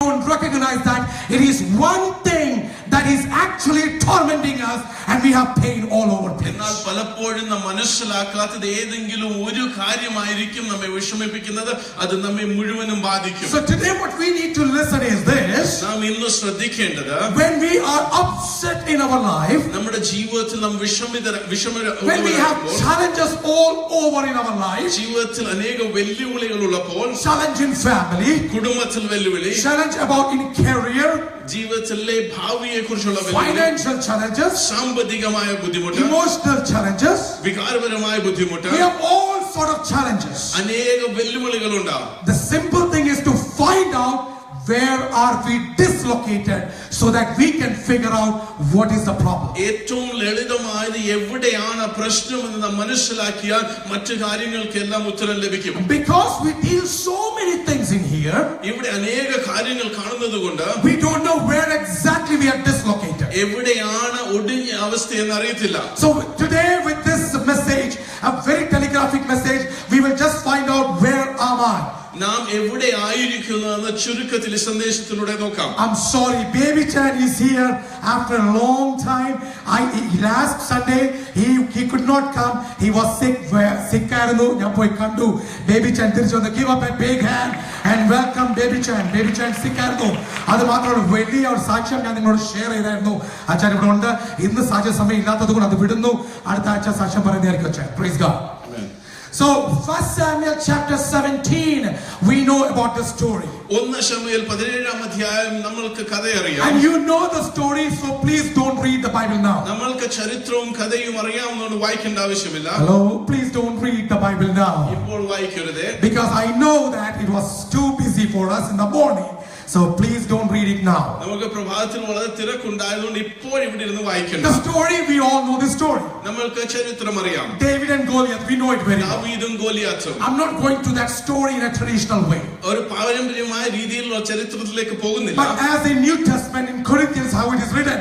don't recognize that it is one thing that is actually tormenting us and we have pain all over the place. എന്നാൽ പലപ്പോഴും നാം മനസ്സിലാക്കാത്തത് ഏതെങ്കിലും ഒരു കാര്യമായിരിക്കും നമ്മെ വിഷമിപ്പിക്കുന്നത്, അത് നമ്മെ മുഴുവനും ബാധിക്കും. So today what we need to listen is this: നാം ഇന്ന് ശ്രദ്ധിക്കേണ്ടത്, when we are upset in our life, നമ്മുടെ ജീവിതത്തിൽ നാം when we have challenges all over in our life, ജീവിതത്തിൽ അനേക വെല്ലുവിളികൾ ഉള്ളപ്പോൾ, challenge in family, കുടുംബത്തിൽ വെല്ലുവിളി, challenge about in career, ജീവിതത്തിലെ ഭാവിയെ കുറിച്ചുള്ള financial challenges, സാമ്പത്തികമായ ബുദ്ധിമുട്ട്, emotional challenges, വികാരപരമായ ബുദ്ധിമുട്ട്, we have all sort of challenges. അനേക വെല്ലുവിളികൾ ഉണ്ടാവും. The simple thing is to find out where are we dislocated so that we can figure out what is the problem. ഏറ്റവും ലളിതമായത് എവിടെയാണ് പ്രശ്നമെന്ന് നാം മനസ്സിലാക്കിയാൽ മറ്റു കാര്യങ്ങൾക്കെല്ലാം ഉത്തരം ലഭിക്കും. Because we deal so many things in here, ഇവിടെ അനേക കാര്യങ്ങൾ കാണുന്നതുകൊണ്ട് we don't know where exactly we are dislocated. എവിടെയാണ് ഒടുങ്ങിയ അവസ്ഥയെന്ന് അറിയത്തില്ല. So today with this message, a very telegraphic message, we will just find out where am I. നാം എവിടെ ആയിരിക്കുന്നുവെന്ന് ചുരുക്കത്തിൽ സന്ദേശത്തിലൂടെ നോക്കാം. I'm sorry, Baby Chan is here after a long time. Last Sunday he could not come. He was sick. ആയിരുന്നു. ഞാൻ പോയി കണ്ടു. Baby Chan തിരിച്ചു വന്നു. Give up a big hand and welcome Baby Chan. Baby Chan sick ആയിരുന്നു. അത് മാത്രമല്ല വലിയ ഒരു സാക്ഷ്യം ഞാൻ നിങ്ങളോട് ഷെയർ ചെയ്തായിരുന്നു. അച്ഛൻ ഇവിടെ ഉണ്ട്. ഇന്ന് സാക്ഷ്യ സമയം ഇല്ലാത്തത് കൊണ്ട് അത് വിടുന്നു. അടുത്ത ആഴ്ച സാക്ഷ്യം പറയുന്നതായിരിക്കും അച്ഛൻ. Praise God. So 1 Samuel chapter 17, we know about the story. 1 ശമൂവേൽ 17-ാം അധ്യായം നമ്മൾക്ക് കഥ അറിയാം. And you know the story, so please don't read the Bible now. നമ്മൾക്ക് ചരിത്രവും കഥയും അറിയാവുന്നതുകൊണ്ട് വായിക്കേണ്ട ആവശ്യമില്ല. Hello, please don't read the Bible now. ഇപ്പോൾ വായിക്കരുത്. Because I know that it was too busy for us in the morning. So please don't read it now. നമുക്ക് പ്രഭാതത്തിൽ വളരെ തിരക്കുണ്ടായതുകൊണ്ട് ഇപ്പോൾ ഇവിടെ ഇരുന്ന് വായിക്കണ്ട. The story, we all know the story. നമ്മൾക്ക് ചരിത്രം അറിയാം. David and Goliath, we know it very well. ദാവീദും ഗോലിയാത്തും. I'm not going to that story in a traditional way. ഒരു പാരമ്പര്യമായ രീതിയിലുള്ള ചരിത്രത്തിലേക്ക് പോകുന്നില്ല. But as in New Testament in Corinthians how it is written,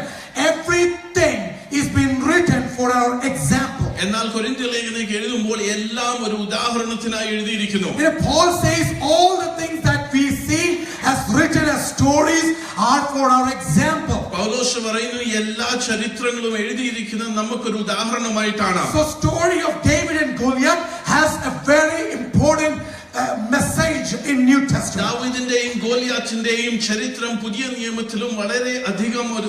everything is being written for our example. എന്നാൽ കൊരിന്ത്യർ ലേഖനത്തിൽ എഴുതുമ്പോൾ എല്ലാം ഒരു ഉദാഹരണത്തിനായി എഴുതിയിരിക്കുന്നു. Paul says all the things that we see as written as stories are for our example. പൗലോസ് പറയുന്നു എല്ലാ ചരിത്രങ്ങളും എഴുതിയിരിക്കുന്നത് നമുക്കൊരു ഉദാഹരണമായിട്ടാണ്. So story of David and Goliath has a very important message in New Testament. ദാവീദിന്റെയും ഗോലിയാത്തിന്റെയും ചരിത്രം പുതിയ നിയമത്തിലും വളരെ അധികം ഒരു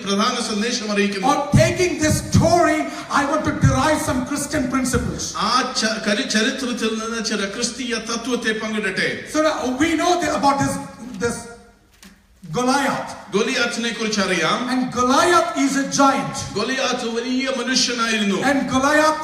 പ്രധാന സന്ദേശം അറിയിക്കുന്നു. On taking this story, I want to derive some Christian principles. ആ ചരിത്രത്തിൽ നിന്ന് ചില ക്രിസ്തീയ തത്വത്തെ പങ്കിടട്ടെ. So we know about this Goliath. ഗോലിയാത്തിനെ കുറിച്ച് അറിയാം. And Goliath is a giant. Goliath വലിയ മനുഷ്യനായിരുന്നു. And Goliath,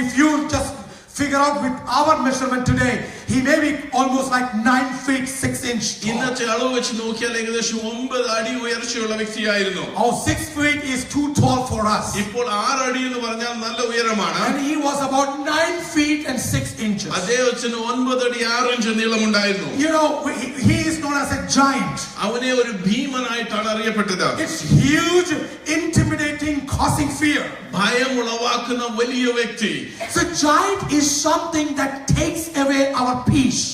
if you just figure out with our measurement today, he may be almost like 9 feet 6 inches tall. ഇന്നത്തെ അളവ് വെച്ച് നോക്കിയാൽ ഏകദേശം 9 അടി ഉയർച്ചയുള്ള വ്യക്തിയായിരുന്നു. Our 6 feet is too tall for us. ഇപ്പോൾ 6 അടി എന്ന് പറഞ്ഞാൽ നല്ല ഉയരമാണ്. And he was about 9 feet and 6 inches. അദ്ദേഹത്തിന് 9 അടി 6 inch നീളമുണ്ടായിരുന്നു. He is known as a giant. അവനെ ഒരു ഭീമനായിട്ടാണ് അറിയപ്പെട്ടത്. It's huge, intimidating, causing fear. ഭയം ഉളവാക്കുന്ന വലിയ വ്യക്തി. So giant is something that takes away our peace.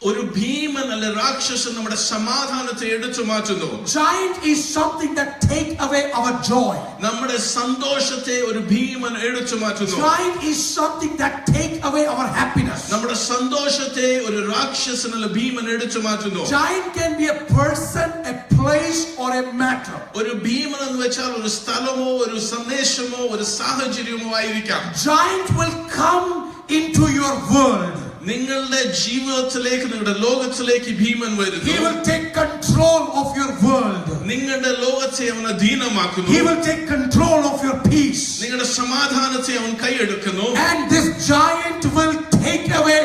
ഒരു ഭീമൻ അല്ല രാക്ഷസൻ നമ്മുടെ സമാധാനത്തെ എടുത്തു മാറ്റുന്നു. Giant is something that take away our joy. നമ്മുടെ സന്തോഷത്തെ ഒരു ഭീമൻ എടുത്തു മാറ്റുന്നു. Giant is something that take away our happiness. നമ്മുടെ സന്തോഷത്തെ ഒരു രാക്ഷസൻ അല്ല ഭീമൻ എടുത്തു മാറ്റുന്നു. Giant can be a person, a place or a matter. ഒരു ഭീമൻ എന്ന് വെച്ചാൽ ഒരു സ്ഥലമോ ഒരു സന്ദേശമോ ഒരു സാഹചര്യമോ ആയിരിക്കാം. Giant will come into your world. നിങ്ങളുടെ ജീവിതത്തിലേക്ക് നിങ്ങളുടെ ലോകത്തിലേക്ക് ഭീമൻ വരുന്നു. He will take control of your world. നിങ്ങളുടെ ലോകത്തെ അവൻ അധീനമാക്കുന്നു. He will take control of your peace. നിങ്ങളുടെ സമാധാനത്തെ അവൻ കൈയെടുക്കുന്നു. And this giant will take away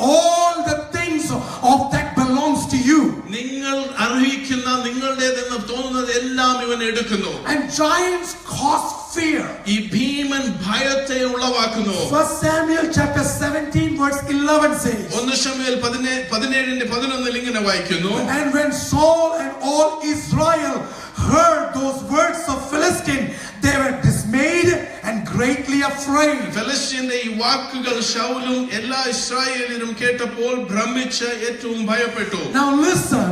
all the things of that belongs to you. നിങ്ങൾ അർഹിക്കുന്ന നിങ്ങളുടേതെന്ന് തോന്നുന്നത് എല്ലാം ഇവൻ എടുക്കുന്നു. And giants cause fear. ഈ ഭീമൻ ഭയത്തെ ഉളവാക്കുന്നു. 1 Samuel chapter 17 verse 11 says. 1 ശമൂവേൽ 17:11 ഇങ്ങനെ വായിക്കുന്നു. And when Saul and all Israel heard those words of Philistine, they were dismayed and greatly afraid. afraid. ഫെലിസ്ത്യന്റെ ഈ വാക്കുകൾ ശൗലും എല്ലാ ഇസ്രായേലിനും കേട്ടപ്പോൾ ഭ്രമിച്ച് ഏറ്റവും ഭയപ്പെട്ടു. Now listen,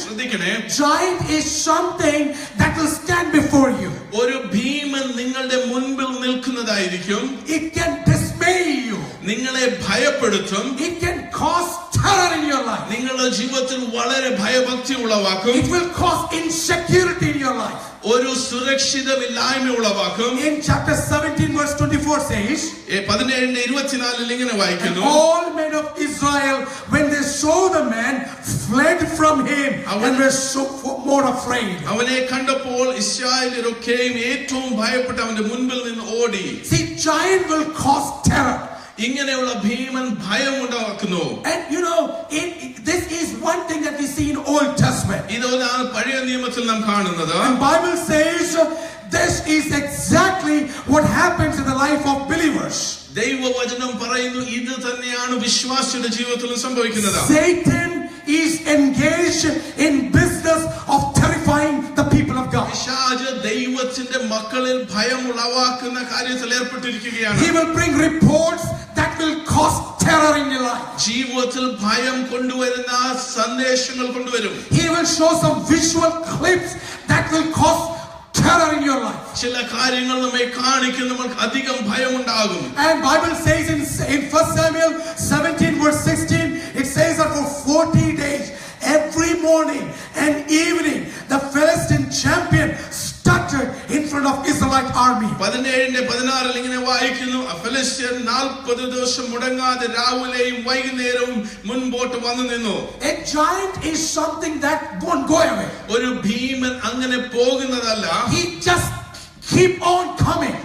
ശ്രദ്ധിക്കണേ, giant is something that will stand before you. ഒരു ഭീമൻ നിങ്ങളുടെ മുൻപിൽ നിൽക്കുന്നതായിരിക്കും. It can dismay you. നിങ്ങളെ ഭയപ്പെടുത്തും. It can cause terror in your life. നിങ്ങളുടെ ജീവിതത്തിൽ വളരെ ഭയഭക്തി ഉളവാക്കും. It will cause insecurity in your life. ഒരു സുരക്ഷിതമില്ലായ്മ ഉളവാക്കും. In chapter 17 verse 24 says, 17:24 ഇങ്ങനെ വായിക്കുന്നു, all men of Israel when they saw the man fled from him and were so more afraid. അവനെ കണ്ടപ്പോൾ ഇസ്രായേലരൊക്കെയും ഏറ്റവും ഭയപ്പെട്ട് അവന്റെ മുൻപിൽ നിന്ന് ഓടി. See, giant will cause terror. ഇങ്ങനെയുള്ള ഭീമൻ ഭയം ഉണ്ടാക്കുന്നു. And you know, this is one thing that we see in Old Testament. ഇതാണ് പഴയ നിയമത്തിൽ നാം കാണുന്നത്. And Bible says this is exactly what happens in the life of believers. ദൈവവചനം പറയുന്നു ഇത് തന്നെയാണ് വിശ്വാസിയുടെ ജീവിതത്തിൽ സംഭവിക്കുന്നത്. Satan is engaged in business of terrifying the people of God. പിശാച് ദൈവത്തിന്റെ മക്കളിൽ ഭയം ഉളവാക്കുന്ന കാര്യത്തിൽ ഏർപ്പെട്ടിരിക്കുകയാണ്. He will bring reports that will cause terror in your life. ജീവിതത്തിൽ ഭയം കൊണ്ടുവരുന്ന സന്ദേശങ്ങൾ കൊണ്ടുവരും. He will show some visual clips that will cause terror in your life. ചില കാര്യങ്ങൾ നമ്മെ കാണിക്കും, നമുക്ക് അധികം ഭയമുണ്ടാകും. And Bible says in 1 Samuel 17 verse 16, it says that for 40 days every morning and evening the Philistine champion stuttered in front of Israelite army. 17:16 ഇങ്ങനെ വായിക്കുന്നു, ഫെലിസ്ത്യൻ 40 ദിവസം മുടങ്ങാതെ രാവിലെയും വൈകുന്നേരവും മുൻപോട്ട് വന്നു നിന്നു. A giant is something that won't go away. ഒരു ഭീമൻ അങ്ങനെ പോകുന്നതല്ല, He just keep on coming.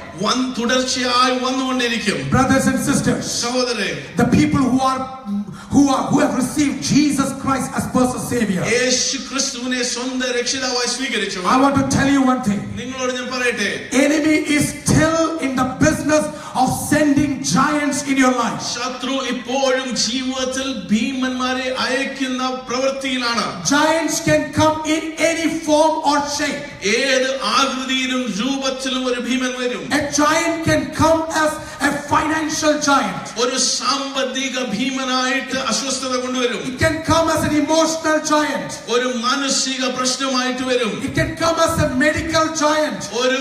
തുടർച്ചയായി വന്നുകൊണ്ടിരിക്കും. Brothers and sisters, സഹോദരരെ, the people who have received Jesus Christ as personal savior, യേശു ക്രിസ്തുവിനെ സ്വന്തം രക്ഷിതാവായി സ്വീകരിച്ചു. I want to tell you one thing. നിങ്ങളോട് ഞാൻ പറയട്ടെ, Enemy is still in the business of sending giants in your life. ശത്രു ഇപ്പോഴും ജീവിതത്തിൽ ഭീമന്മാരെ അയക്കുന്ന പ്രവൃത്തിയിലാണ്. Giants can come in any form or shape. ഏത് ആകൃതിയിലും രൂപത്തിലും ഒരു ഭീമൻ വരും. A giant can come as a financial giant. ഒരു സാമ്പത്തിക ഭീമനായിട്ട് അസ്വസ്ഥത കൊണ്ടുവരും. It can come as an emotional giant. ഒരു മാനസിക പ്രശ്നമായിട്ട് വരും. It can come as a medical giant. ഒരു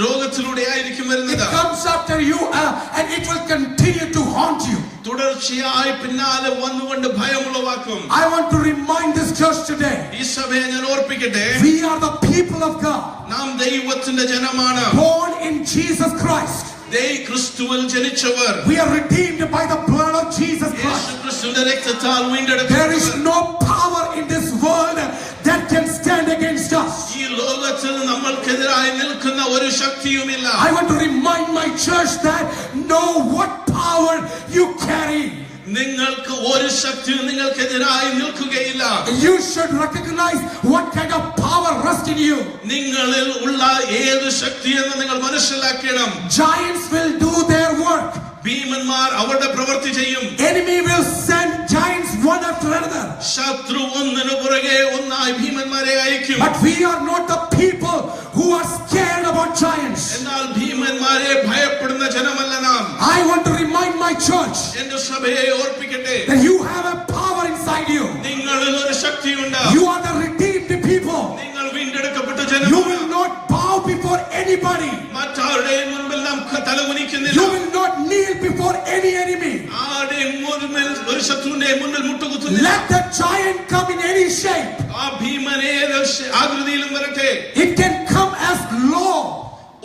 രോഗത്തിലൂടെ ആയിരിക്കും It വരുന്നത്. comes after you and it will continue to haunt you. തുടർച്ചയായി പിന്നാലെ വന്നുകൊണ്ട് ഭയമുളവാക്കും. I want to remind this church today, ഈ സഭയെ ഞാൻ ഓർപ്പിക്കട്ടെ, we are the people of God, നാം ദൈവത്തിന്റെ ജനമാണ്. born in Jesus Christ. ക്രിസ്തുവിൽ ജനിച്ചവർ. We are redeemed by the blood of Jesus Christ. യേശുക്രിസ്തുവിന്റെ രക്തത്താൽ വീണ്ടെടുക്കപ്പെട്ടവർ. There is no power in this world that can stand against us. ഈ ലോകത്തിൽ നമ്മൾക്കെതിരായി നിൽക്കുന്ന ഒരു ശക്തിയുമില്ല. I want to remind my church that know what power you carry. നിങ്ങൾക്ക് ഒരു ശക്തിയും നിങ്ങൾക്കെതിരായി നിൽക്കുകയില്ല. You should recognize what kind of power rests in you. നിങ്ങളിൽ ഉള്ള ഏത് ശക്തിയെന്ന് നിങ്ങൾ മനസ്സിലാക്കണം. Giants will do their work. ഭീമന്മാർ അവരുടെ പ്രവൃത്തി ചെയ്യും. Enemy will send giants one after another. ശത്രു ഒന്നിനു പുറകെ ഒന്നായി ഭീമന്മാരെ അയക്കും. But we are not the people who are scared about giants. എന്നാൽ ഭീമന്മാരെ ഭയപ്പെടുന്ന ജനമല്ല നാം. I want to remind my church എന്റെ സഭയെ ഓർപ്പിക്കട്ടെ, that you have a power inside you. നിങ്ങളിൽ ഒരു ശക്തിയുണ്ട്. You are the redeemed people. നിങ്ങൾ വീണ്ടെടുക്കപ്പെട്ട You ജനം. will not bow before anybody. മറ്റാരുടെയും മുൻപിൽ നാം തലകുനിക്കുന്നില്ല. You will not kneel before any enemy. ആരുടെയും മുൻപിൽ ഒരു ശത്രുവിന്റെ മുന്നിൽ മുട്ടുകുത്തുന്നില്ല. Let the giant come in any shape. ആ ഭീമൻ ഏത് ആകൃതിയിലും വരട്ടെ. It can come as law.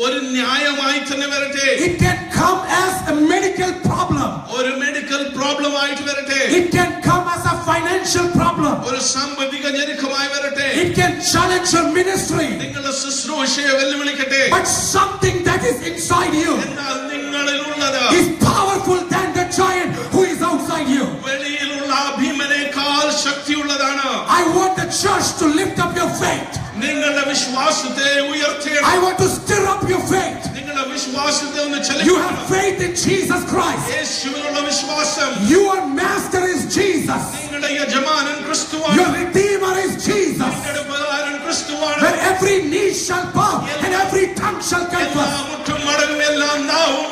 ഒരു ന്യായമായി തന്നെ വരട്ടെ. It can come as a medical problem. ഒരു മെഡിക്കൽ പ്രോബ്ലം ആയിട്ട് വരട്ടെ. It can come as a financial problem. ഒരു സാമ്പത്തിക ഞെരുക്കമായി വരട്ടെ. It can challenge your ministry. നിങ്ങളുടെ ശുശ്രൂഷയെ വെല്ലുവിളിക്കട്ടെ. But something that is inside you എന്നാൽ നിങ്ങളിൽ ഉള്ളത് is powerful than the giant who is outside you. വെളിയിലുള്ള ഭീമനേക്കാൾ ശക്തിയുള്ളതാണ്. I want the church to lift up your faith. നിങ്ങളുടെ വിശ്വാസത്തെ ഉയർത്തണം. I want to stir up your faith. നിങ്ങളുടെ വിശ്വാസത്തെ ഒന്ന് You ചലിപ്പിക്കണം. have faith in Jesus Christ. യേശുവിനുള്ള വിശ്വാസം. Your master is Jesus. നിങ്ങളുടെ യജമാനൻ ക്രിസ്തുവാണ്. Your redeemer is Jesus. നിങ്ങളുടെ ഉപകാരൻ ക്രിസ്തുവാണ്. Where every knee shall bow and every tongue shall എല്ലാ confess. മുട്ടും മടങ്ങും, എല്ലാ നാവും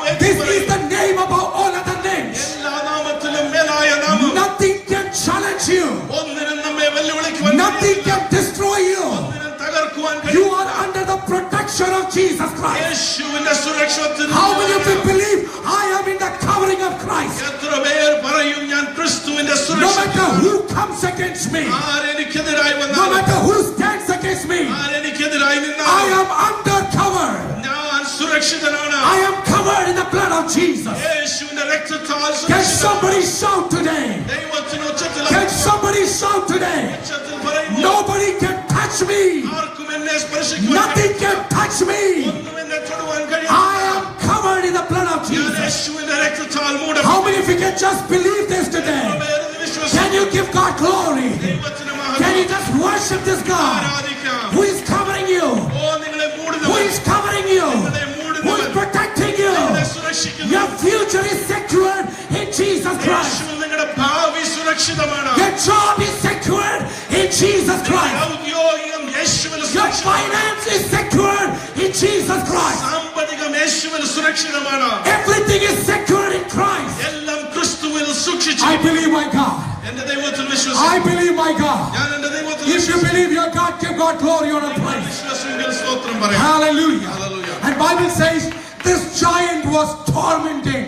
destroy you. ഒന്നിനും തകർക്കുവാൻ You കഴിയും. are under the protection of Jesus Christ. യേശുവിന്റെ സുരക്ഷത്തിൽ How many of you believe I am in the covering of Christ? എത്ര പേർ പറയും ഞാൻ ക്രിസ്തുവിന്റെ No സുരക്ഷ? matter who comes against me, ആരെനിക്കെതിരായി no വന്നാലും, matter who stands against me, ആരെനിക്കെതിരായി I നിന്നാലും am under cover. ഞാൻ സുരക്ഷിതനാണ്. I am covered in the blood of Jesus. യേശുവിന്റെ രക്തത്താൽ Can സുരക്ഷിതനാണ്. somebody shout today? ദൈവത്തിന് ഉച്ചത്തിൽ Can somebody shout today? ഉച്ചത്തിൽ പറയുന്നു, Nobody can touch me. ആർക്കും എന്നെ സ്പർശിക്കുവാൻ Nothing can touch me. ഒന്നും എന്നെ തൊടുവാൻ കഴിയില്ല. I am covered in the blood of ഞാൻ Jesus. യേശുവിന്റെ രക്തത്താൽ മൂടപ്പെട്ടു. How many of you can just believe this today? Can you give God glory? ദൈവത്തിന് Can you മഹത്വം just worship this God ആരാധിക്കാം. who is covering you? ഓ നിങ്ങളെ Who മൂടുന്നവൻ, is covering you? നിങ്ങളെ Who is മൂടുന്നവൻ, protecting you? നിങ്ങളെ സുരക്ഷിക്കുന്നു. Your future is secured in Jesus Christ. യേശുവിൽ നിങ്ങളുടെ ഭാവി സുരക്ഷിതമാണ്. Your job is secured in Jesus Christ. ഔദ്യോഗികം യേശുവിൽ Your സുരക്ഷിതമാണ്. finance is secured in Jesus Christ. സാമ്പത്തികം യേശുവിൽ സുരക്ഷിതമാണ്. Everything is secured in Christ. എല്ലാം ക്രിസ്തുവിൽ സൂക്ഷിച്ചു. I believe my God. എന്റെ ദൈവത്തിൽ I വിശ്വസിക്കുന്നു. believe my God. ഞാൻ എന്റെ ദൈവത്തിൽ If you believe your God, give God glory on a praise. വിശ്വസിക്കുന്ന സ്തോത്രം പറയാം. Hallelujah. Hallelujah. And Bible says this giant was tormenting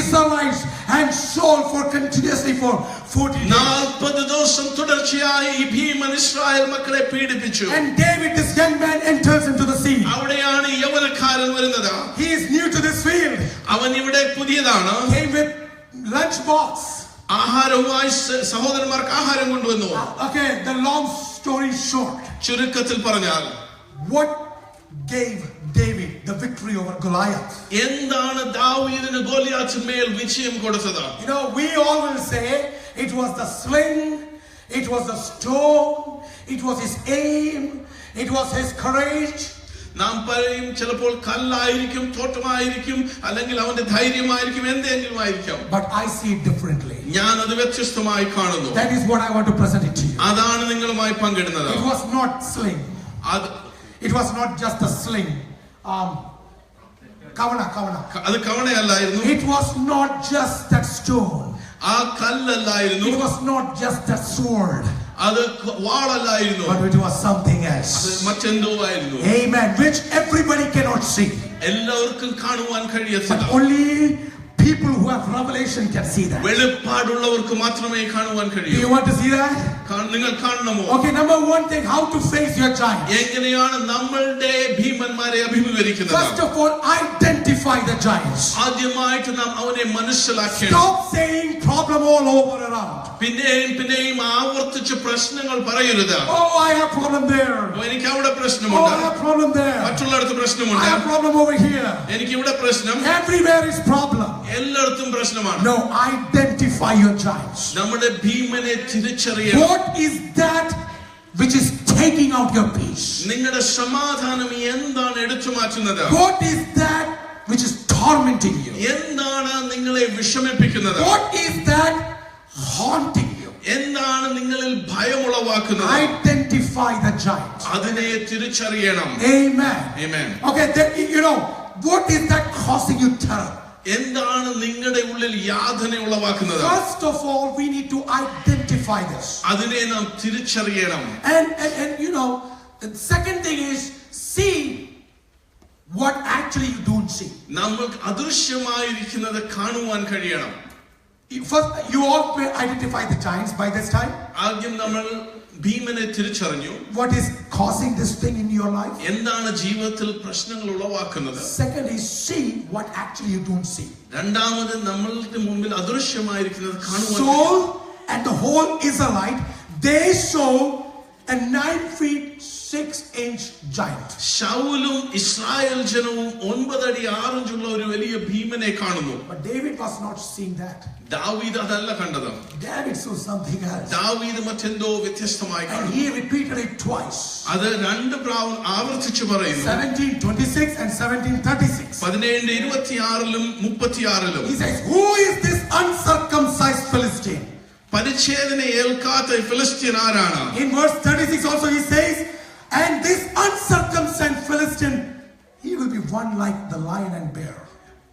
Israelites and Saul for continuously for 40 days. 40 ദിവസം തുടർച്ചയായി ഈ ഭീമൻ ഇസ്രായേൽ മക്കളെ പീഡിപ്പിച്ചു. And David, this young man, enters into the scene. അവിടെയാണ് ഈ യൗവനക്കാരൻ വരുന്നത്. He is new to this field. അവൻ ഇവിടെ പുതിയതാണ്. Came with lunch box. ആഹാരവുമായി സഹോദരന്മാർക്ക് ആഹാരം കൊണ്ടുവന്നു. Okay, the long story short, ചുരുക്കത്തിൽ പറഞ്ഞാൽ what gave David the victory over Goliath? എന്താണ് ദാവീദിന് ഗോലിയാത്തിന്മേൽ വിജയം കൊടുത്തത്? You know, we all will say it was the sling, it was the stone, it was his aim, it was his courage. നാം പറയും ചിലപ്പോൾ കല്ലായിരിക്കും, തോട്ടമായിരിക്കും, അല്ലെങ്കിൽ അവന്റെ ധൈര്യമായിരിക്കും, എന്തെങ്കിലും ആയിരിക്കും. But I see it differently. ഞാൻ അത് വ്യത്യസ്തമായി കാണുന്നു. That is what I want to present it to you. അതാണ് നിങ്ങളുമായി പങ്കിടുന്നത്. It was not sling. It was not just a sling. Kavana. അത് കവണയല്ലായിരുന്നു. It was not just that stone. ആ കല്ലല്ലായിരുന്നു. It was not just that sword. അത് വാളല്ലായിരുന്നു. But it was something else. മറ്റെന്തോ ആയിരുന്നു. Amen. Which everybody cannot see. എല്ലാവർക്കും കാണുവാൻ But കഴിയത്തില്ല. only people who have revelation can see that. വെളിപ്പാടുള്ളവർക്ക് മാത്രമേ കാണുവാൻ Do കഴിയൂ. you want to see that? നിങ്ങൾ കാണണമോ? Okay, number one thing, how to face your giant. എങ്ങനെയാണ് നമ്മളുടെ ഭീമന്മാരെ അഭിമുഖീകരിക്കുന്നത്? First of all, identify the giants. ആദ്യമായിട്ട് നാം അവനെ മനസ്സിലാക്കണം. Stop saying problem all over around. പിന്നെയും ആവർത്തിച്ച് പ്രശ്നങ്ങൾ പറയരുത്. Oh, I have problem there. എനിക്ക് അവിടെ Oh, പ്രശ്നമുണ്ട്, I have problem there. മറ്റുള്ളിടത്ത് I പ്രശ്നമുണ്ട്, have problem over here. എനിക്ക് ഇവിടെ പ്രശ്നം, Everywhere is problem. എല്ലായിടത്തും പ്രശ്നമാണ്. No, identify your giants. നമ്മുടെ ഭീമനെ തിരിച്ചറിയണം. What is that which is taking out your peace? നിങ്ങളുടെ സമാധാനം എന്താണ് എടുത്തു മാറ്റുന്നത്? What is that which is tormenting you? എന്താണ് നിങ്ങളെ വിഷമിപ്പിക്കുന്നത്? What is that haunting you? എന്താണ് നിങ്ങളിൽ ഭയമുളവാക്കുന്നത്? Identify the giant. അതിനെ തിരിച്ചറിയണം. Amen. Amen. Okay, then, you know, what is that causing you terror? എന്താണ് നിങ്ങളുടെ ഉള്ളിൽ യാതന ഉളവാക്കുന്നത്? First of all, we need to identify this. അതിനെ നാം തിരിച്ചറിയണം. And you know, the second thing is see what actually you don't see. നമ്മൾക്ക് അദൃശ്യമായിരിക്കുന്നത് കാണുവാൻ കഴിയണം. First, you all may identify the giants by this time. ആദ്യം നമ്മൾ ഭീമനെ തിരിച്ചറിഞ്ഞു. What is causing this thing in your life? എന്താണ് ജീവിതത്തിൽ പ്രശ്നങ്ങൾ ഉളവാക്കുന്നത്? Second is see what actually you don't see. രണ്ടാമത് നമ്മളുടെ മുമ്പിൽ അദൃശ്യമായിരിക്കുന്നത് കാണുവാൻ. Saul and the whole Israelite, they saw a 9 feet 6 inch giant. ശൗലും Israel ജനവും 9 അടി 6 ഇഞ്ചുള്ള ഒരു വലിയ ഭീമനെ കാണുന്നു. But David was not seeing that. ദാവീദ് അതല്ല കണ്ടത്. David saw something else. ദാവീദ് മറ്റെന്തോ വ്യത്യസ്തമായി And കാണുന്നു. he repeated it twice. അത് രണ്ട് പ്രാവശ്യം ആവർത്തിച്ചു പറയുന്നു. 17:26 and 17:36. 17:26 36 He says, who is this uncircumcised Philistine? പരിച്ഛേദന ഏൽക്കാത്ത ഫിലിസ്ത്യൻ ആരാണ്? In verse 36 also he says, and this uncircumcised Philistine, he will be one like the lion and bear.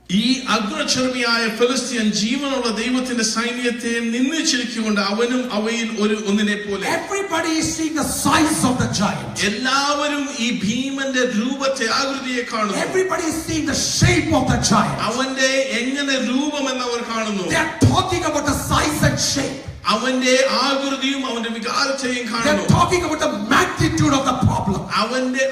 ഈ അഗ്രചർമ്മിയായ ഫിലിസ്തീൻ ജീവനുള്ള ദൈവത്തിന്റെ സൈന്യത്തെ നിന്ദിച്ചിരിക്കൊണ്ട് അവനും അവയിൽ ഒന്നിനെ പോലെ. Everybody is seeing the size of the giant. എല്ലാവരും ഈ ഭീമന്റെ രൂപത്തെ ആകൃതിയെ കാണുന്നു. Everybody is seeing the shape of the giant. അവന്റെ എങ്ങനെ രൂപമെന്ന് അവർ കാണുന്നു. They are talking about the size and shape. അവന്റെ ആകൃതിയും അവന്റെ വികാരത്തെയും They കാണുന്നു. are talking about the magnitude of the problem.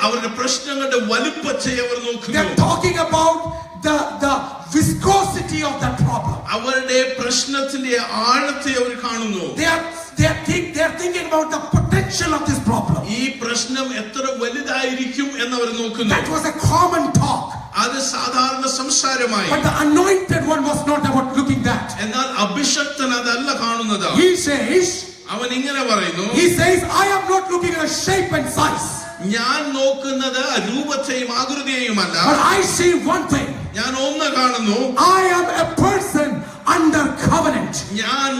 അവരുടെ പ്രശ്നങ്ങളുടെ വലുപ്പത്തെ അവർ They നോക്കുന്നു. are talking about the viscosity of that problem. അവരുടെ പ്രശ്നത്തിന്റെ ആഴത്തെ അവർ കാണുന്നു. They are thinking about the potential of this problem. ഈ പ്രശ്നം എത്ര വലുതായിരിക്കും എന്നവർ നോക്കുന്നു. That was a common talk. അത് സാധാരണ സംസാരമായി. But the anointed one was not about looking that. എന്നാൽ അഭിഷക്തൻ അതല്ല കാണുന്നത്. He says, അവൻ ഇങ്ങനെ പറയുന്നു. he says, I am not looking at shape and size. ഞാൻ നോക്കുന്നത് രൂപത്തെയും ആകൃതിയെയുമല്ല. But I see one thing. ഞാൻ ഒന്ന് കാണുന്നു. I am a person under covenant. ഞാൻ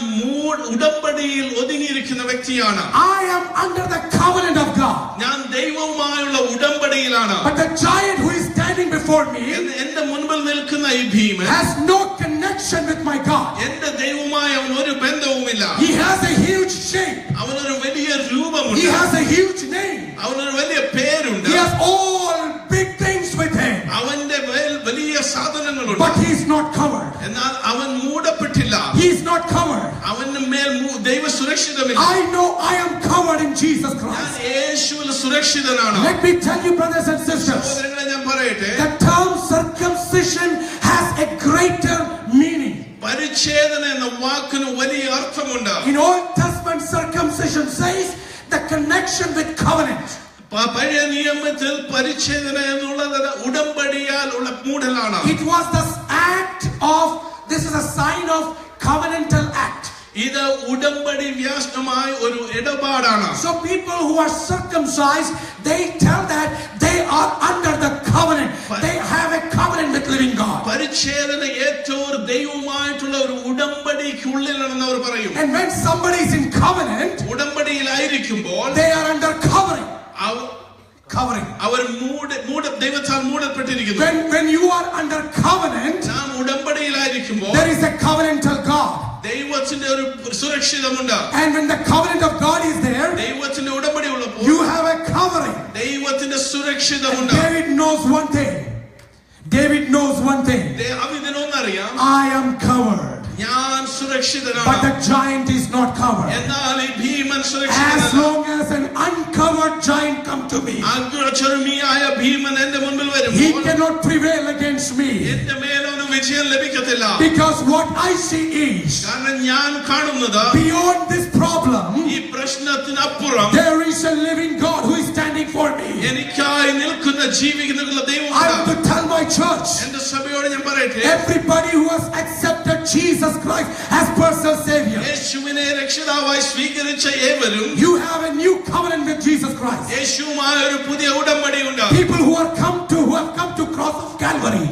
ഉടമ്പടിയിൽ ഒതുങ്ങിയിരിക്കുന്ന വ്യക്തിയാണ്. I am under the covenant of God. ഞാൻ ദൈവവുമായുള്ള ഉടമ്പടിയിലാണ്. But the giant who is standing before me എന്റെ മുൻപിൽ നിൽക്കുന്ന ഈ ഭീമൻ has no connection with my God. എന്റെ ദൈവവുമായി അവൻ ഒരു ബന്ധവുമില്ല. He has a huge shape. അവനൊരു വലിയ രൂപമുണ്ട്. He has a huge name. അവനൊരു വലിയ പേരുണ്ട്. He has all big things with him. അവന്റെ വലിയ സാധനങ്ങളുണ്ട്. But he is not covered. എന്നാൽ അവൻ മൂടപ്പെട്ടില്ല. He is not covered. അവന്റെ മേൽ ദൈവ സുരക്ഷിതമില്ല. I know I am covered in Jesus ഞാൻ Christ. യേശുവിൽ സുരക്ഷിതനാണ്. Let me tell you, brothers and sisters, സഹോദരങ്ങളെ ഞാൻ പറയട്ടെ. the term circumcision has a greater meaning. പരിച്ഛേദന എന്ന വാക്കിന് വലിയ അർത്ഥമുണ്ട്. In Old Testament, circumcision says the connection with covenant. പഴയ നിയമത്തിൽ പരിച്ഛേദന എന്നുള്ളത് ഉടമ്പടിയാൽ ഉള്ള മൂടലാണ്. It was the act of, this is a sign of covenantal act. ഇത് ഉടമ്പടി വ്യാസമായ ഒരു ഇടപാടാണ്. So people who are circumcised, they tell that they are under the covenant. They have a covenant with living God. പരിച്ഛേദന ഏറ്റവും ദൈവവുമായിട്ടുള്ള ഒരു ഉടമ്പടിക്കുള്ളിലാണെന്ന് അവർ പറയും. And when somebody is in covenant, ഉടമ്പടിയിലായിരിക്കുമ്പോൾ they are under covering. അവർ ദൈവത്താൽ മൂടപ്പെട്ടിരിക്കുന്നു. When you are under covenant, നാം ഉടമ്പടിയിലായിരിക്കുമ്പോൾ there is a covenantal God. ദൈവത്തിന്റെ ഒരു സുരക്ഷിതമുണ്ട്. And when the covenant of God is there, ദൈവത്തിന്റെ ഉടമ്പടി ഉള്ളപ്പോൾ you have a covering. ദൈവത്തിന്റെ സുരക്ഷിതമുണ്ട്. David knows one thing. David knows one thing. ഇതിനൊന്നറിയാം. I am covered. ഞാൻ സുരക്ഷിതനാണ്. But the giant is not covered. എന്നാൽ ഈ ഭീമൻ As സുരക്ഷിതനല്ല. long as an uncovered giant come to me, അഗ്രചർമ്മിയായ ഭീമൻ എന്റെ മുൻപിൽ he വരുമ്പോൾ cannot prevail against me. എന്റെ മേലൊന്നും വിജയം ലഭിക്കത്തില്ല. Because what I see is, കാരണം ഞാൻ കാണുന്നത് beyond this problem, ഈ പ്രശ്നത്തിനപ്പുറം there is a living God who is standing for me. എനിക്കായി നിൽക്കുന്ന ജീവിക്കുന്ന I ദൈവമുണ്ട്. want to tell my church, എന്റെ സഭയോട് ഞാൻ പറയട്ടെ. everybody who has accepted Jesus Christ as personal savior, യേശുവിനെ രക്ഷിതാവായി സ്വീകരിച്ച ഏവരും you have a new covenant with Jesus Christ. യേശുവുമായ ഒരു പുതിയ ഉടമ്പടിയുണ്ട്. People who have come to cross of Calvary,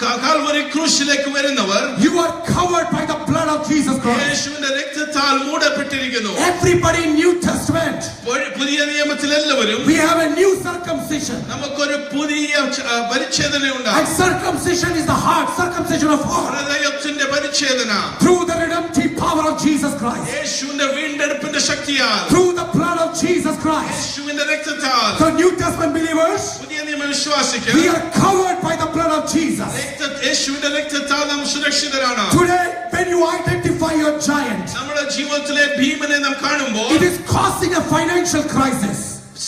Calvary ക്രൂശിലേക്ക് വരുന്നവർ, you are covered by the blood of Jesus Christ. യേശുവിന്റെ രക്തത്താൽ മൂടപ്പെട്ടിരിക്കുന്നു. Everybody in New Testament, പുതിയ നിയമത്തിൽ എല്ലാവരും we have a new circumcision. നമുക്കൊരു പുതിയ പരിച്ഛേദനയുണ്ട്. And circumcision is the heart, circumcision of heart. ഹൃദയത്തിന്റെ പരിച്ഛേദന Through the redemptive power of Jesus Christ. യേശുവിന്റെ വീണ്ടെടുപ്പിന്റെ ശക്തിയാൽ, Through the blood of Jesus Christ. യേശുവിന്റെ രക്തത്താൽ. So New Testament believers, പുതിയ നിയമ വിശ്വാസികൾ we are covered by the blood of Jesus. യേശുവിന്റെ രക്തത്താൽ നാം സുരക്ഷിതരാണ്. Today, when you identify your giant, നമ്മുടെ ജീവിതത്തിലെ ഭീമനെ നാം കാണുമ്പോൾ it is causing a financial crisis.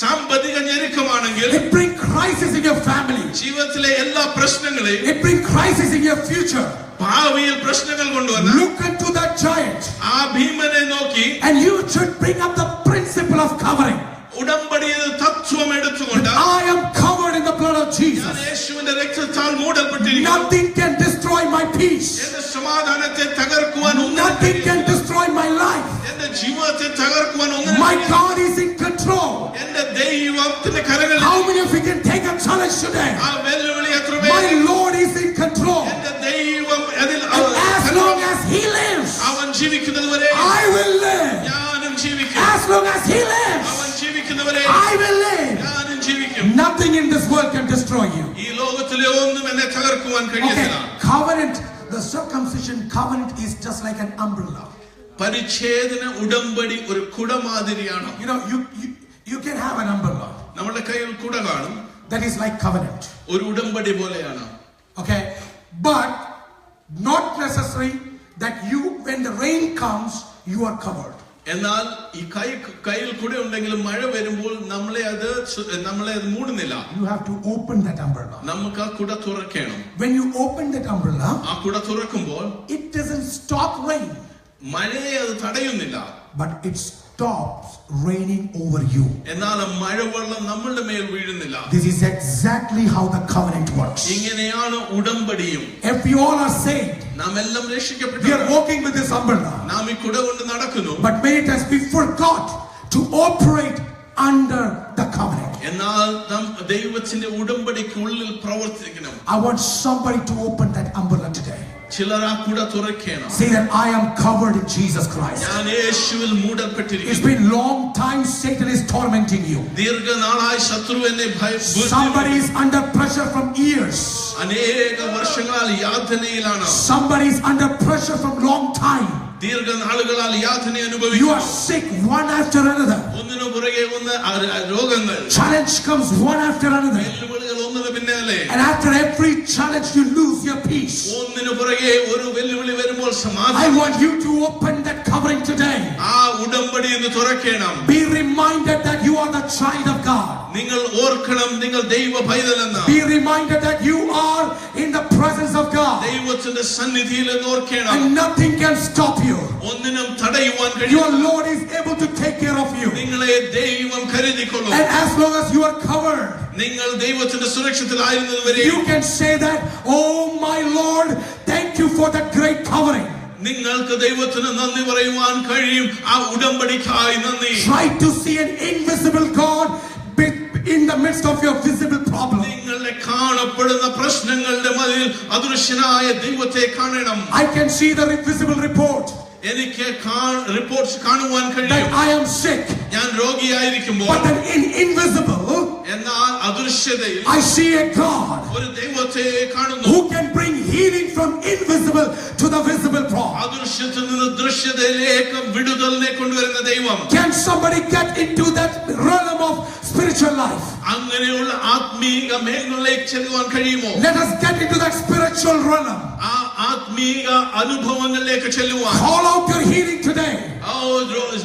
സാമ്പത്തിക ഞെരുക്കമാണെങ്കിൽ, It brings crisis in your family. ജീവിതത്തിലെ എല്ലാ പ്രശ്നങ്ങളെയും, It brings crisis in your future. ഭാവിയിൽ പ്രശ്നങ്ങൾ കൊണ്ടുവന്ന് Look into that giant, ആ ഭീമനെ നോക്കി and you should bring up the principle of covering. ഉടമ്പടിയുടെ തത്വം എടുത്തുകൊണ്ട്, I am covered in the blood of Jesus. ഞാൻ യേശുവിന്റെ രക്തത്താൽ മൂടപ്പെട്ടിരിക്കുന്നു. Nothing can destroy my peace. എന്റെ സമാധാനത്തെ തകർക്കുവാൻ Nothing can destroy my life. എന്റെ ജീവിതത്തെ തകർക്കുവാൻ My God is in control. എന്റെ ദൈവത്തിന്റെ കരങ്ങളിൽ. How many of you can take a challenge today? ആ വെല്ലുവിളി എത്ര My പേര്? Lord is in control. എന്റെ ദൈവം അതിൽ And as long as He lives, അവൻ ജീവിക്കുന്നതുവരെ I will live. ഞാനും ജീവിക്കും. As long as He lives, അവൻ ജീവിക്കുന്നവരെ I will live. ഞാനും ജീവിക്കും. Nothing Nothing in this world can destroy you. ഈ ലോകത്തിലെ ഒന്നും എന്നെ തകർക്കുവാൻ Okay, കഴിയില്ല. covenant, the circumcision covenant is just like an umbrella. പരിച്ഛേദന ഉടമ്പടി ഒരു കുടമാതിരിയാണ്. You know, you can have an umbrella നമ്മുടെ കയ്യിൽ കുട കാണും. that is like covenant. ഒരു ഉടമ്പടി പോലെയാണ്. Okay, but not necessary that you, when the rain comes, you are covered. എന്നാൽ ഈ കയ്യിൽ കുട ഉണ്ടെങ്കിലും മഴ വരുമ്പോൾ നമ്മളെ അത് മൂടുന്നില്ല. You have to open that umbrella. നമുക്ക് ആ കുട തുറക്കണം. When you open that umbrella, ആ കുട തുറക്കുമ്പോൾ it doesn't stop rain, മഴയെ അത് തടയുന്നില്ല. but it stops raining over you. എന്നാൽ മഴവെള്ളം നമ്മളുടെ മേൽ വീഴുന്നില്ല. This is exactly how the covenant works. ഇങ്ങനെയാണ് ഉടമ്പടിയും. If we all are saved, നാം എല്ലാം we are രക്ഷിക്കപ്പെട്ടു. walking with this umbrella, നാം ഈ കുട കൊണ്ട് നടക്കുന്നു. but many times we forgot to operate under the covenant. എന്നാൽ നാം ദൈവത്തിന്റെ ഉടമ്പടിക്ക് ഉള്ളിൽ പ്രവർത്തിക്കണം. I want somebody to open that umbrella today. ചിലർ ആ കുട തുറക്കണം. Say that I am covered in Jesus Christ. ഞാൻ യേശുവിൽ മൂടപ്പെട്ടിരിക്കുന്നു. It's been long time Satan is tormenting you. ദീർഘനാളായി ശത്രു എന്നെ Somebody is under pressure from years. അനേക വർഷങ്ങളാൽ യാതനയിലാണ്. Somebody is under pressure from long time. ദീർഘനാളുകളാൽ യാതന You അനുഭവിക്കുന്നു. are sick one after another. ഒന്നിനു പുറകെ ഒന്ന് രോഗങ്ങൾ, Challenge comes one after another. വെല്ലുവിളികൾ ഒന്നിനു പിന്നാലെ. And after every challenge you lose your peace. ഒന്നിനു പുറകെ ഒരു വെല്ലുവിളി വരുമ്പോൾ I സമാധാനം. want you to open that covering today. ആ ഉടമ്പടി എന്ന് തുറക്കണം. Be reminded that you are the child of God. നിങ്ങൾ ഓർക്കണം നിങ്ങൾ ദൈവ പൈതലെന്ന്. Be reminded that you are in the presence of God. ദൈവത്തിന്റെ സന്നിധിയിൽ എന്ന് ഓർക്കണം. And nothing can stop you. ഒന്നിനും തടയുവാൻ Your കഴിയും. Lord is able to take care of you. നിങ്ങളെ ദൈവം കരുതിക്കൊള്ളും. And as long as you are covered, നിങ്ങൾ ദൈവത്തിന്റെ സുരക്ഷത്തിലായിരുന്നത് വരെ you can say that, oh my Lord, thank you for that great covering. നിങ്ങൾക്ക് ദൈവത്തിന് നന്ദി പറയുവാൻ കഴിയും. ആ ഉടമ്പടിക്കായി നന്ദി. Try to see an invisible God in the midst of your visible problem. നിങ്ങളുടെ കാണപ്പെടുന്ന പ്രശ്നങ്ങളുടെ മധ്യത്തിൽ അദൃശ്യനായ ദൈവത്തെ കാണണം. I can see the invisible report എനിക്ക് റിപ്പോർട്ട്സ് കാണുവാൻ that കഴിയും. I am sick, ഞാൻ രോഗിയായിരിക്കുമ്പോൾ but then in invisible എന്നാൽ അദൃശ്യതയിൽ I see a God ഒരു ദൈവത്തെ കാണുന്നു. who can bring healing from invisible to the visible problem. അദൃശ്യത്തിൽ നിന്ന് ദൃശ്യതയിലേക്ക് വിടുതലിനെ കൊണ്ടുവരുന്ന ദൈവം. Can somebody get into that realm of spiritual life? അങ്ങനെയുള്ള ആത്മീക മേഖലയിലേക്ക് ചെല്ലുവാൻ കഴിയുമോ? Let us get into that spiritual realm. ആ ആത്മീക അനുഭവങ്ങളിലേക്ക് ചെല്ലുവാൻ. Call out your healing today.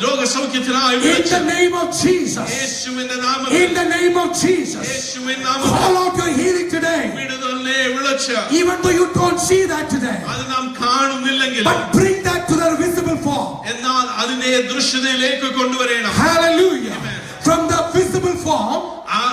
രോഗസൗഖ്യത്തിനായി In the name of Jesus. യേശുവിന്റെ നാമത്തിൽ. In the name of Jesus. യേശുവിന്റെ നാമത്തിൽ Call out your healing today. വിടുതലിനെ വിളിച്ച്. Even though you don't see that today. അത് നാം കാണുന്നില്ലെങ്കിൽ But bring that to the visible form. എന്നാൽ അതിനെ ദൃശ്യതയിലേക്ക് കൊണ്ടുവരണം. Hallelujah. From the visible form, ആ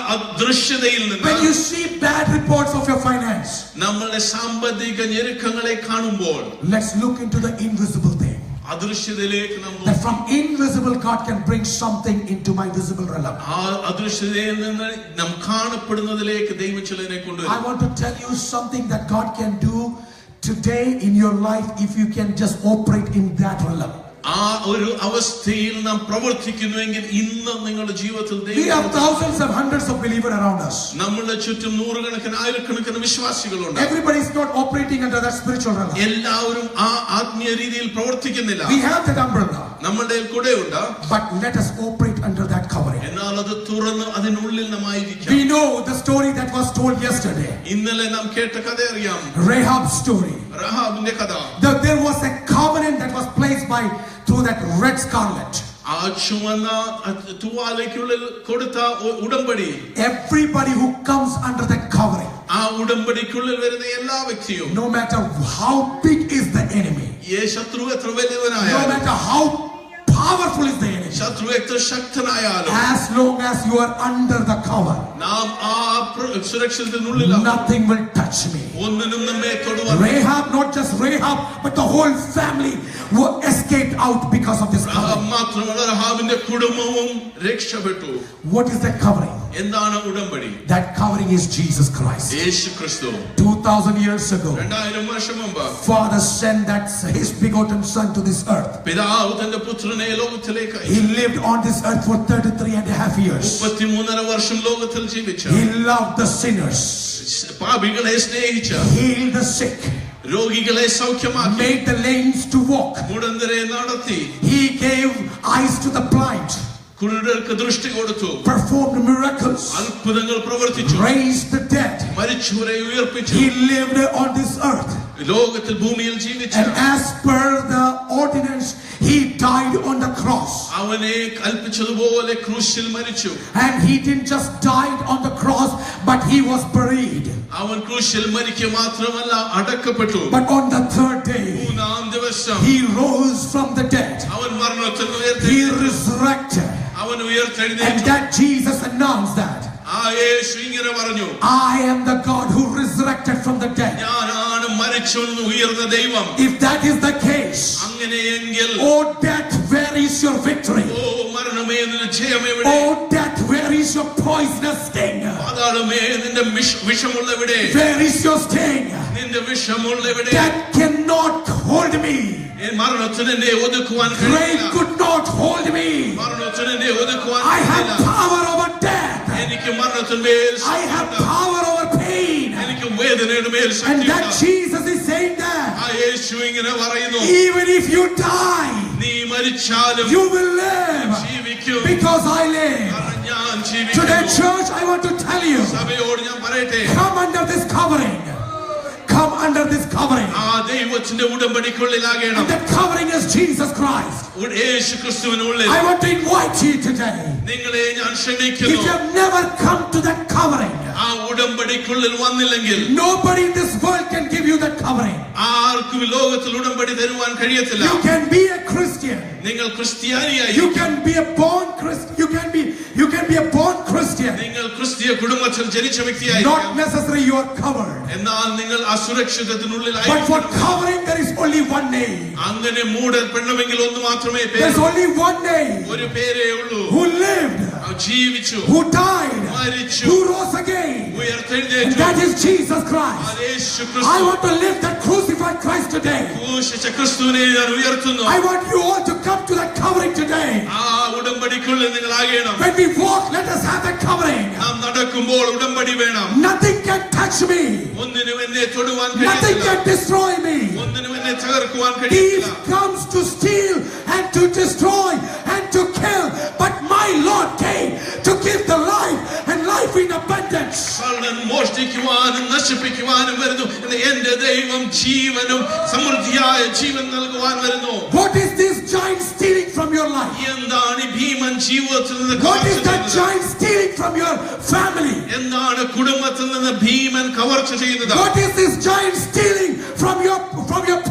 ദൃശ്യതയിൽ നിന്ന് when you see bad reports of your finance, നമ്മളുടെ സാമ്പത്തിക ഞെരുക്കങ്ങളെ കാണുമ്പോൾ let's look into the invisible thing. അദൃശ്യതയിലേക്ക് നമ്മൾ That from invisible God can bring something into my visible realm. ആ അദൃശ്യതയിൽ നിന്ന് നാം കാണപ്പെടുന്നതിലേക്ക് ദൈവം ചിലരെ I കൊണ്ടുവരും. want to tell you something that God can do today in your life if you can just operate in that realm. ആ ഒരു അവസ്ഥയിൽ നാം പ്രവർത്തിക്കുന്നുവെങ്കിൽ ഇന്ന് നിങ്ങളുടെ ജീവിതത്തിൽ We have thousands and hundreds of believers around us. നമ്മളുടെ ചുറ്റും നൂറുകണക്കിന് ആയിരക്കണക്കിന് വിശ്വാസികളുണ്ട്. Everybody is not operating under that spiritual realm. എല്ലാവരും ആ ആത്മീയ രീതിയിൽ പ്രവർത്തിക്കുന്നില്ല. We have that umbrella, നമ്മളുടെ കൂടെയുണ്ട്. but let us operate under that covering. എന്നാൽ അത് തുറന്ന് അതിനുള്ളിൽ നാം ആയിരിക്കാം. We know the story that was told yesterday. ഇന്നലെ നാം കേട്ട കഥ അറിയാം. Rahab's story. റഹാബിന്റെ കഥ. There was a covenant that was placed through that red scarlet. ആ ചുവന്ന തൂവാലയ്ക്കുള്ളിൽ കൊടുത്ത ഉടമ്പടി. Everybody who comes under that covering, ആ ഉടമ്പടിക്കുള്ളിൽ വരുന്ന എല്ലാ വ്യക്തിയും, no matter how big is the enemy, ശത്രു എത്ര no വലിയവനായാലും, matter how powerful is the enemy, ശത്രു എത്ര ശക്തനായാലും, as long as you are under the cover, നാം ആ സുരക്ഷിതത്തിനുള്ളിലാണ്, nothing will touch touch me. ഒന്നിനും നമ്മെ തൊടുവാൻ Rahab, not just Rahab, but the whole family were escaped out because of this covering. മാത്രമല്ല റഹാബിന്റെ കുടുംബവും രക്ഷപ്പെട്ടു. What is that covering? എന്താണ് ഉടമ്പടി? That covering is Jesus Christ. യേശു ക്രിസ്തു 2000 years ago, 2000 വർഷം മുമ്പ് Father sent that his begotten son to this earth. പിതാവ് തന്റെ പുത്രനെ ലോകത്തിലേക്ക് He lived on this earth for 33.5 years. 33.5 വർഷം ലോകത്തിൽ ജീവിച്ചു. He loved the sinners, പാപികളെ സ്നേഹിച്ചു, healed the sick, രോഗികളെ സൗഖ്യമാക്കി, made the lames to walk. മുടന്തരെ നടത്തി, He gave eyes to the blind, കുരുടർക്ക് ദൃഷ്ടി കൊടുത്തു, performed miracles, അത്ഭുതങ്ങൾ പ്രവർത്തിച്ചു, raised the dead. മരിച്ചവരെ ഉയർപ്പിച്ചു. He lived on this earth, ലോകത്തിൽ ഭൂമിയിൽ ജീവിച്ചു. and as per the ordinance, he died on the cross. അവനെ കൽപ്പിച്ചതുപോലെ ക്രൂശിൽ മരിച്ചു. And he didn't just die on the cross, but he was buried. അവൻ ക്രൂശിൽ മരിക്കുക മാത്രമല്ല, അടക്കപ്പെട്ടു. But on the third day, മൂന്നാം ദിവസം he rose from the dead. അവൻ മരണത്തിൽ He ഉയർത്തെഴുന്നേറ്റു. resurrected. അവൻ And ഉയർത്തെഴുന്നേറ്റു. that Jesus announced that ആ യേശു ഇങ്ങനെ പറഞ്ഞു, I am the God who resurrected from the dead. ഞാനാണ് മരിച്ചു ഉയർന്ന ദൈവം. If that is the case, അങ്ങനെയെങ്കിൽ oh death, where is your victory? ഓ മരണമേ നിന്റെ ജയം എവിടെ? Oh death, where is your poisonous sting? പാതാളമേ നിന്റെ വിഷമുള്ള എവിടെ? Where is your sting? നിന്റെ വിഷമുള്ള എവിടെ? Death cannot hold me. മരണത്തിന് എന്നെ ഒതുക്കുവാൻ Grave കഴിയില്ല. could not hold me. മരണത്തിന് എന്നെ ഒതുക്കുവാൻ I have കഴിയില്ല. power over death. എനിക്ക് മരണത്തിന്മേൽ I have power over pain. എനിക്ക് വേദനയുടെ മേൽ And ശക്തിയുണ്ട്. that Jesus is saying that ആ യേശു ഇങ്ങനെ പറയുന്നു, even if you die, നീ മരിച്ചാലും you will live ജീവിക്കും. because I live. കാരണം ഞാൻ Today, ജീവിക്കുന്നു. church, I want to tell you, സഭയോട് ഞാൻ പറയട്ടെ, come under this covering. Come under this covering. ആ ദൈവത്തിന്റെ ഉടമ്പടിക്കുള്ളിലാകണം. And that covering is Jesus Christ. Yeshu ക്രിസ്തുവിനുള്ളിൽ I want to invite you today. നിങ്ങളെ ഞാൻ If ക്ഷണിക്കുന്നു. you have never come to that covering, ആ ഉടമ്പടിക്കുള്ളിൽ വന്നില്ലെങ്കിൽ nobody in this world can give you that covering. ആർക്കും ലോകത്തിൽ ഉടമ്പടി തരുവാൻ കഴിയത്തില്ല. You can be a Christian. നിങ്ങൾ ക്രിസ്ത്യാനിയായി, You can be a born Christian. You can be a born Christian. നിങ്ങൾ ക്രിസ്തീയ കുടുംബത്തിൽ ജനിച്ച Not വ്യക്തിയായിരിക്കാം. necessarily you are covered. എന്നാൽ നിങ്ങൾ അസുരക്ഷിതത്തിനുള്ളിലായി. But for covering there is only one name. അങ്ങനെ മൂടപ്പെടണമെങ്കിൽ ഒന്ന് മാത്രമേ There's പേര്, only one name. ഒരു പേരേ ഉള്ളൂ. Who lived, ജീവിച്ചു, who died, മരിച്ചു, who rose again. And ഉയർത്തെഴുന്നേറ്റു. that is Jesus Christ. Yeshu I ക്രിസ്തു, want to live that crucified Christ today. ക്രൂശിച്ച ക്രിസ്തുവിനെ ഞാൻ ഉയർത്തുന്നു. I want you all to come to that covering today. ആ ഉടമ്പടിക്കുള്ളിൽ നിങ്ങളാകണം. When we walk, let us have that covering. നാം നടക്കുമ്പോൾ ഉടമ്പടി വേണം. Nothing can touch me. ഒന്നിനും എന്നെ തൊടുവാൻ Nothing കഴിയില്ല. can destroy me. ഒന്നിനും എന്നെ തകർക്കുവാൻ Thief കഴിയില്ല. comes to steal and to destroy and to kill, but my Lord came to give the life and life in abundance. കള്ളൻ മോഷ്ടിക്കുവാനും നശിപ്പിക്കുവാനും വരുന്നു. എന്റെ ദൈവം ജീവനും സമൃദ്ധിയായ ജീവൻ നൽകുവാൻ വരുന്നു. What is this giant stealing from your life? എന്താണ് ഈ ഭീമൻ ജീവിതത്തിൽ നിന്ന് What is കവർച്ച that ചെയ്യുന്നത്? giant stealing from your family? എന്താണ് കുടുംബത്തിൽ നിന്ന് ഭീമൻ കവർച്ച ചെയ്യുന്നത്? What is this giant stealing from your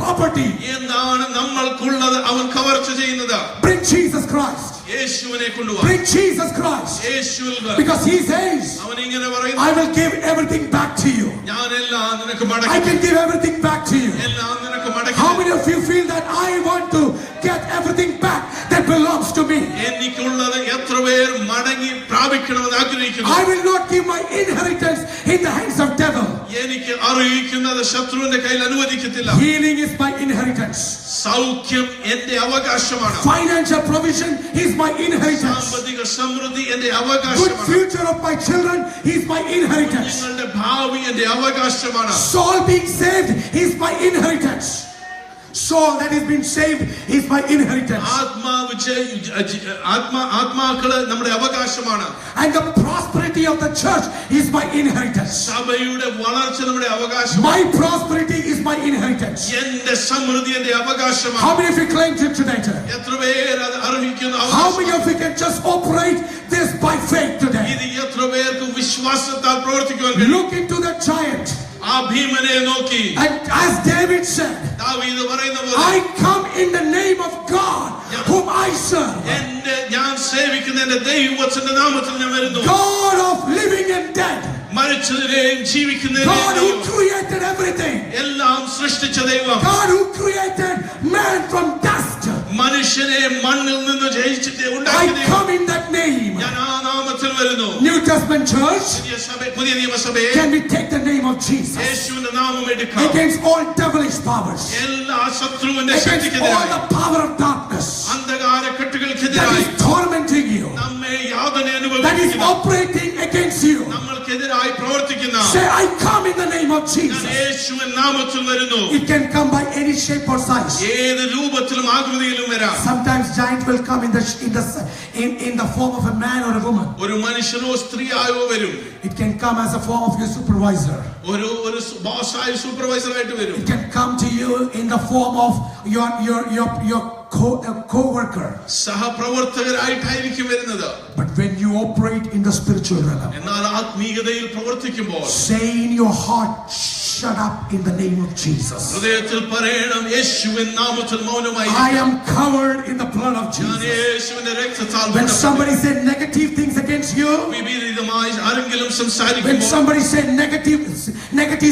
property? എന്താണ് നമ്മൾക്കുള്ളത് അവൻ കവർച്ച ചെയ്യുന്നത്? Bring Jesus Christ. യേശുവിനെ കൊണ്ടുവാ. Bring Jesus Christ. യേശുവിൽ വാ. Because he says, അവൻ ഇങ്ങനെ പറയുന്നു, I will give everything back to you. ഞാൻ എല്ലാം നിനക്ക് I മടക്കി can give everything back to you. എല്ലാം നിനക്ക് മടക്കി How many of you feel that I want to get everything back that belongs to me? എനിക്കുള്ളത് എത്ര പേർ മടങ്ങി പ്രാപിക്കണമെന്ന് ആഗ്രഹിക്കുന്നു? I will not give my inheritance in the hands of devil. എനിക്ക് അറിയിക്കുന്നത് ശത്രുവിന്റെ കയ്യിൽ അനുവദിക്കത്തില്ല. Healing is my inheritance. സൗഖ്യം എന്റെ അവകാശമാണ്. Financial provision is my inheritance. സാമ്പത്തിക സമൃദ്ധി എന്റെ Good അവകാശമാണ്. future of my children is my inheritance. നിങ്ങളുടെ ഭാവി എന്റെ അവകാശമാണ്. Soul being saved is my inheritance. Soul that has been saved is my inheritance. ആത്മാക്കള് നമ്മുടെ അവകാശമാണ്. And the prosperity of the church is my inheritance. സഭയുടെ വളർച്ച നമ്മുടെ അവകാശമാണ്. My prosperity is my inheritance. എന്റെ സമൃദ്ധി എന്റെ അവകാശമാണ്. How many of you claim it tonight? എത്ര പേർ അത് അർഹിക്കുന്നു? How many of you can just operate this by faith today? ഇത് എത്ര പേർക്ക് വിശ്വാസത്താൽ പ്രവർത്തിക്കുവാൻ കഴിയും? Look into that giant. ആ ഭീമനെ നോക്കി And as David said, ദാവീദ് പറയുന്ന പോലെ, I come in the name of God whom I serve. ഞാൻ സേവിക്കുന്ന എന്റെ ദൈവത്തിന്റെ നാമത്തിൽ ഞാൻ വരുന്നു. God of living and dead. മരിച്ചതിനെയും God ജീവിക്കുന്നതിനെയും who created everything. എല്ലാം സൃഷ്ടിച്ച ദൈവം, God who created man from dust. മനുഷ്യനെ മണ്ണിൽ നിന്ന് ജയിച്ചിട്ട് I ഉണ്ടാക്കിയ ദൈവം. come in that name. ഞാൻ ആ നാമത്തിൽ വരുന്നു. New Testament church, പുതിയ നിയമസഭയെ can we take the name of Jesus യേശുവിന്റെ നാമം എടുക്കാം. against all devilish powers, എല്ലാ ശത്രുവിന്റെ against all ശക്തിക്കെതിരായി, the power of darkness അന്ധകാര that കെട്ടുകൾക്കെതിരായി, is tormenting you, നമ്മെ യാതന that is അനുഭവിക്കുന്ന, operating against you. നമ്മൾക്കെതിരായി പ്രവർത്തിക്കുന്ന, Say, I come in the name of ഞാൻ Jesus. യേശുവിൻ നാമത്തിൽ വരുന്നു. It can come by any shape or size. ഏത് രൂപത്തിലും ആകൃതിയിലും വരാം. Sometimes giant will come in the form of a man or a woman. ഒരു മനുഷ്യനോ സ്ത്രീയായോ വരും. It can come as a form of your supervisor. ഒരു ബോസായി സൂപ്പർവൈസറായിട്ട് വരും. It can come to you in the form of your co-worker. സഹപ്രവർത്തകരായിട്ടായിരിക്കും വരുന്നത്. But when you operate in the spiritual realm, എന്നാൽ ആത്മീയതയിൽ പ്രവർത്തിക്കുമ്പോൾ say in your heart, shut up in the name of Jesus. ഹൃദയത്തിൽ പറയണം, യേശുവിൻ നാമത്തിൽ മൗനമായി. I am covered in the blood of ഞാൻ Jesus. യേശുവിന്റെ രക്തത്താൽ When somebody said negative things against you, വിപരീതമായി ആരെങ്കിലും when സംസാരിക്കുമ്പോൾ, somebody said negative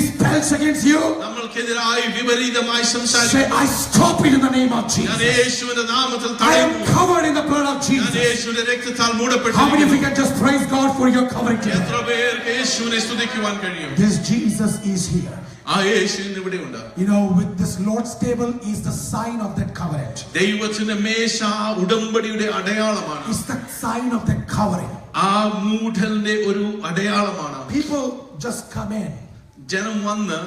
spells against you, നമ്മൾക്കെതിരായി വിപരീതമായി say, സംസാരിക്കുമ്പോൾ, I stop it in the name of ഞാൻ Jesus. യേശുവിന്റെ നാമത്തിൽ I am തടയുന്നു. covered in the blood of ഞാൻ Jesus. യേശുവിന്റെ രക്തത്താൽ How many of മൂടപ്പെട്ടിരിക്കുന്നു. you can just praise God for your covering today? എത്ര പേർക്ക് യേശുവിനെ സ്തുതിക്കുവാൻ കഴിയും? This Jesus is here. ആ യേശു ഇന്ന് ഇവിടെയുണ്ട്. You know, with this Lord's table is the sign of that covenant. ദൈവത്തിന്റെ മേശ ഉടമ്പടിയുടെ അടയാളമാണ്. It's the sign of that covering. ആ മൂഢന്റെ ഒരു അടയാളമാണ്. People just come in. ജനം വന്ന്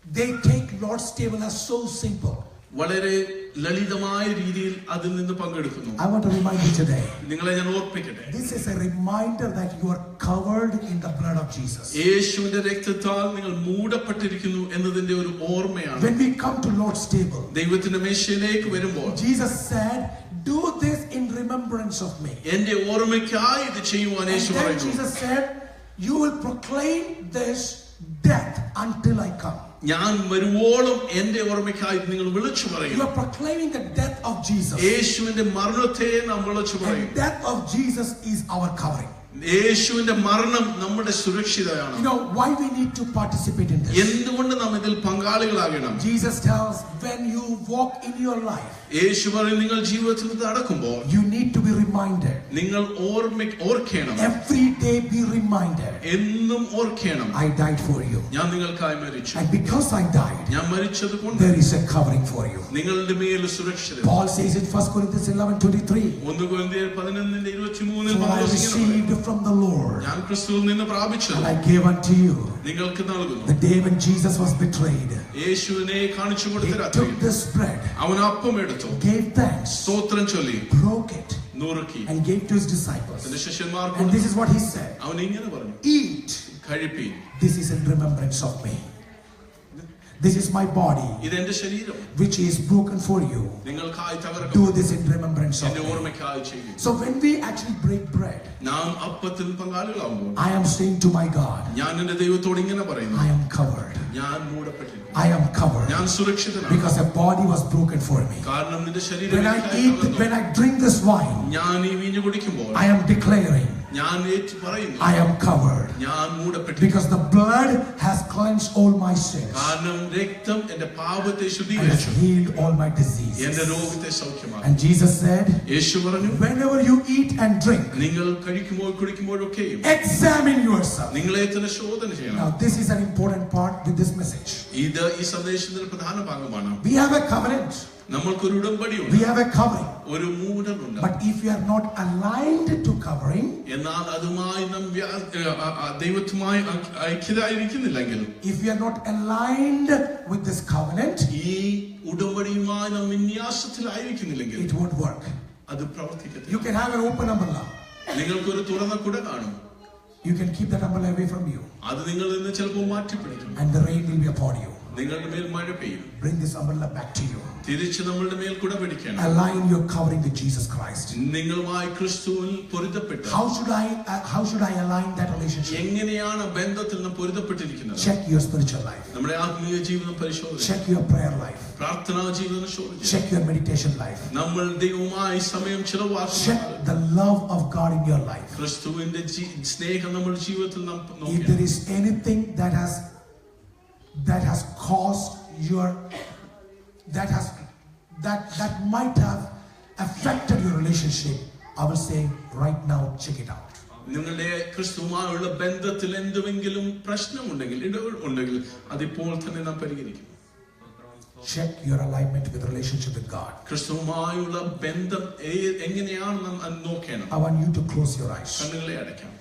They take Lord's table as so simple. വളരെ ലളിതമായ രീതിയിൽ അതിൽ നിന്ന് പങ്കെടുക്കുന്നു. I want to remind you today. നിങ്ങളെ ഞാൻ ഓർപ്പിക്കട്ടെ, This is a reminder that you are covered in the blood of Jesus. യേശുവിന്റെ രക്തത്താൽ നിങ്ങൾ മൂടപ്പെട്ടിരിക്കുന്നു എന്നതിന്റെ ഒരു ഓർമ്മയാണ്. When we come to Lord's table, ദൈവത്തിന്റെ മേശയിലേക്ക് വരുമ്പോൾ Jesus said, do this in remembrance of me. എന്റെ ഓർമ്മയ്ക്കായി ഇത് ചെയ്യുവാൻ And യേശു then പറയുന്നു. Jesus said, you will proclaim this death until I come. ഞാൻ വരുവോളം എന്റെ ഓർമ്മയ്ക്കായി നിങ്ങൾ വിളിച്ചു You പറയും. are proclaiming the death of Jesus. യേശുവിന്റെ മരണത്തെ നാം വിളിച്ചു പറയും. The death of Jesus is our covering. യേശുവിന്റെ മരണം നമ്മുടെ സുരക്ഷിതയാണ്. You know why we need to participate in this? എന്തുകൊണ്ട് നാം ഇതിൽ പങ്കാളികളാകണം? Jesus tells, when you walk in your life, യേശു പറയും, നിങ്ങൾ ജീവിതത്തിൽ നടക്കുമ്പോൾ you need to be reminded. നിങ്ങൾ ഓർക്കണം. Every day be reminded. എന്നും ഓർക്കണം, I died for you. ഞാൻ നിങ്ങൾക്കായി മരിച്ചു. And because I died, ഞാൻ മരിച്ചത് കൊണ്ട് there is a covering for you. നിങ്ങളുടെ മേൽ സുരക്ഷിത. Paul says in 1 Corinthians 11:23, 1 കൊരിന്ത്യർ 11:23 for I received from the Lord, ഞാൻ ക്രിസ്തുവിൽ നിന്ന് പ്രാപിച്ചത് and I gave unto you. നിങ്ങൾക്ക് നൽകുന്നു. The day when Jesus was betrayed, യേശുവിനെ കാണിച്ചു കൊടുത്ത he രാത്രി took this bread, അവൻ അപ്പം എടുത്തു, gave thanks, സ്തോത്രം ചൊല്ലി, broke it, നുറുക്കി and gave to his disciples. തന്റെ ശിഷ്യന്മാർക്ക് And this is what he said, അവൻ ഇങ്ങനെ പറഞ്ഞു, eat, കഴിപ്പി, this is in remembrance of me. This is my body, ഇതെന്റെ ശരീരം which is broken for you. നിങ്ങൾക്കായി തകർക്കും, Do this in remembrance of എന്റെ me. ഓർമ്മയ്ക്കായി ചെയ്യും. So when we actually break bread, നാം അപ്പത്തിൽ പങ്കാളികളാകുമ്പോൾ I am saying to my God, ഞാൻ എന്റെ ദൈവത്തോട് ഇങ്ങനെ പറയുന്നു, I am covered. ഞാൻ മൂടപ്പെട്ടിരിക്കുന്നു, I am covered ഞാൻ സുരക്ഷിതനാണ്. because a body was broken for me. കാരണം നിന്റെ When ശരീരം when I drink this wine, ഞാൻ ഈ വീഞ്ഞു കുടിക്കുമ്പോൾ I am declaring, ഞാൻ ഏറ്റു പറയുന്നു, I am covered ഞാൻ മൂടപ്പെട്ടിരിക്കുന്നു. because the blood has cleansed all my sins കാരണം രക്തം എന്റെ പാപത്തെ and has ശുദ്ധീകരിച്ചു, healed all my എന്റെ diseases. രോഗത്തെ സൗഖ്യമാക്കി. And Jesus said, യേശു പറഞ്ഞു, whenever you eat and drink, നിങ്ങൾ കഴിക്കുമ്പോൾ കുടിക്കുമ്പോഴൊക്കെയും examine yourself. നിങ്ങളെ തന്നെ ശോധന ചെയ്യണം. Now this is an important part with this message. ഇത് ഈ സന്ദേശത്തിന്റെ പ്രധാന ഭാഗമാണ്. We have a covenant. നമ്മൾക്കൊരു ഉടമ്പടിയുണ്ട്, We have a covering. ഒരു മൂടലുണ്ട്. But if we are not aligned to covering, എന്നാൽ അതുമായി നാം ദൈവത്തുമായി ഐക്യതയായിരിക്കുന്നില്ലെങ്കിൽ, if we are not aligned with this covenant, ഈ ഉടമ്പടിയുമായി നാം വിന്യാസത്തിലായിരിക്കുന്നില്ലെങ്കിൽ it won't work. അത് പ്രവർത്തിക്കത്തില്ല. You can have an open umbrella. നിങ്ങൾക്കൊരു തുറന്ന കുട കാണും, You can keep that umbrella away from you, അത് നിങ്ങൾ നിന്ന് ചിലപ്പോൾ മാറ്റിപ്പിടിക്കും, and the rain will be upon you. നിങ്ങളുടെ മേൽ മഴ പെയ്യും. Bring this umbrella back to you. തിരിച്ച് നമ്മളുടെ മേൽ കുട പിടിക്കണം. Align your covering with Jesus Christ. നിങ്ങളുമായി ക്രിസ്തുവിൽ പൊരുത്തപ്പെട്ട്. How should I align that relationship? എങ്ങനെയാണ് ബന്ധത്തിൽ നാം പൊരുത്തപ്പെട്ടിരിക്കുന്നത്? Check your spiritual life. നമ്മുടെ ആത്മീയ ജീവിതം പരിശോധിക്കുക. Check your prayer life. പ്രാർത്ഥനാ ജീവിതം പരിശോധിക്കുക. Check your meditation life. നമ്മൾ ദൈവവുമായി സമയം ചിലവാക്കുക. Check the love of God in your life. ക്രിസ്തുവിന്റെ സ്നേഹം നമ്മുടെ ജീവിതത്തിൽ നാം നോക്കുക. If there is anything that has caused your that might have affected your relationship, I will say right now, check it out. നിങ്ങളുടെ ക്രിസ്തുവുമായുള്ള ബന്ധത്തിൽ എന്തെങ്കിലും പ്രശ്നമുണ്ടെങ്കിൽ ഇടവുണ്ടെങ്കിൽ അതിപ്പോൾ തന്നെ നാം പരിഹരിക്കും. Check your alignment with relationship with God. ക്രിസ്തുവുമായുള്ള ബന്ധം എങ്ങനെയാണ് നാം നോക്കണം. I want you to close your eyes. കണ്ണുകളെ അടയ്ക്കാം.